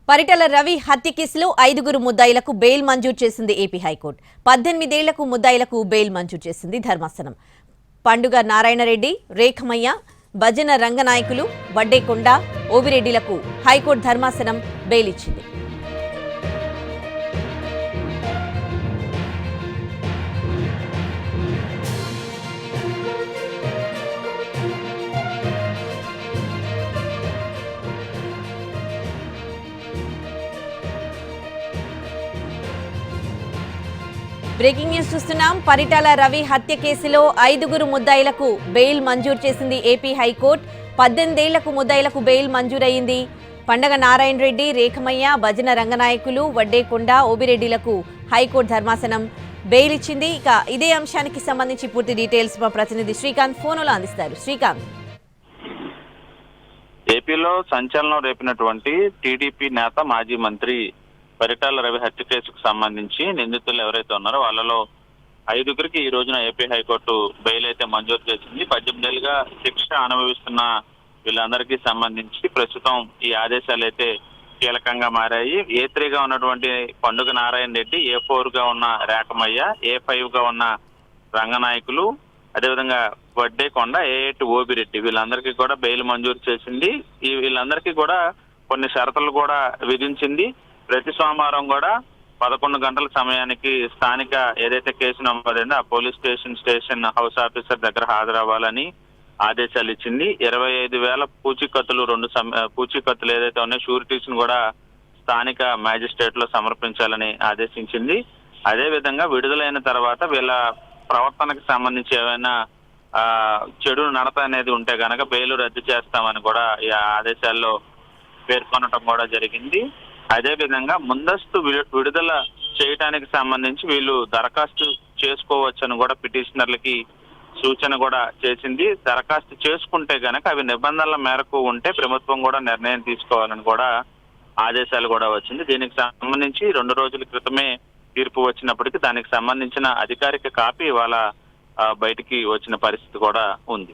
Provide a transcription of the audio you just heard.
పరిటాల రవి హత్య కేసులో 5గురు ముద్దాయిలకు బెయిల్ మంజూరు చేసింది ఏపీ హైకోర్టు. 18 ఏళ్లకు ముద్దాయిలకు బెయిల్ మంజూరు చేసింది ధర్మాసనం. పండుగ నారాయణరెడ్డి, రేఖమయ్య, భజన రంగనాయకులు, వడ్డేకొండ, ఓబిరెడ్డిలకు హైకోర్టు ధర్మాసనం బెయిల్ ఇచ్చింది. బ్రేకింగ్ న్యూస్ చూస్తున్నాం. పరిటాల రవి హత్య కేసులో 5గురు ముద్దాయిలకు బెయిల్ మంజూరు చేసింది ఏపీ హైకోర్టు. 18 ఏళ్లకు ముద్దాయిలకు బెయిల్ మంజూరయ్యింది. పండగ నారాయణరెడ్డి, రేఖమయ్య, భజన రంగనాయకులు, వడ్డేకొండ, ఓబిరెడ్డిలకు హైకోర్టు ధర్మాసనం బెయిల్ ఇచ్చింది. ఇక ఇదే అంశానికి సంబంధించి పూర్తి డీటెయిల్స్ మా ప్రతినిధి శ్రీకాంత్ ఫోన్లో అందిస్తారు. శ్రీకాంత్, ఏపీలో సంచలనం రేపినటువంటి టీడీపీ నేత మాజీ మంత్రి పరిటాల రవి హత్య కేసుకు సంబంధించి నిందితులు ఎవరైతే ఉన్నారో వాళ్ళలో 5గురికి ఈ రోజున ఏపీ హైకోర్టు బెయిల్ అయితే మంజూరు చేసింది. 18 ఏళ్లుగా శిక్ష అనుభవిస్తున్న వీళ్ళందరికీ సంబంధించి ప్రస్తుతం ఈ ఆదేశాలు అయితే కీలకంగా మారాయి. A3గా ఉన్నటువంటి పండుగ నారాయణ రెడ్డి, A4గా ఉన్న రేఖమయ్య, A5గా ఉన్న రంగనాయకులు, అదేవిధంగా వడ్డేకొండ, A8 ఓబిరెడ్డి వీళ్ళందరికీ కూడా బెయిల్ మంజూరు చేసింది. వీళ్ళందరికీ కూడా కొన్ని షరతులు కూడా విధించింది. ప్రతి సోమవారం కూడా 11 గంటల సమయానికి స్థానిక ఏదైతే కేసు నమోదైందో ఆ పోలీస్ స్టేషన్ హౌస్ ఆఫీసర్ దగ్గర హాజరవ్వాలని ఆదేశాలు ఇచ్చింది. 25,000 పూచీకత్తులు పూచీకత్తులు ఏదైతే ఉన్నాయో షూరిటీస్ ను కూడా స్థానిక మ్యాజిస్ట్రేట్ లో సమర్పించాలని ఆదేశించింది. అదే విధంగా విడుదలైన తర్వాత వీళ్ళ ప్రవర్తనకు సంబంధించి ఏమైనా చెడు నడత అనేది ఉంటే గనక బెయిల్ రద్దు చేస్తామని కూడా ఈ ఆదేశాల్లో పేర్కొనటం కూడా జరిగింది. అదే విధంగా ముందస్తు విడుదల చేయడానికి సంబంధించి వీళ్ళు దరఖాస్తు చేసుకోవచ్చని కూడా పిటిషనర్లకి సూచన కూడా చేసింది. దరఖాస్తు చేసుకుంటే గనక అవి నిబంధనల మేరకు ఉంటే ప్రభుత్వం కూడా నిర్ణయం తీసుకోవాలని కూడా ఆదేశాలు కూడా వచ్చింది. దీనికి సంబంధించి 2 రోజుల క్రితమే తీర్పు వచ్చినప్పటికీ దానికి సంబంధించిన అధికారిక కాపీ ఇవాళ బయటికి వచ్చిన పరిస్థితి కూడా ఉంది.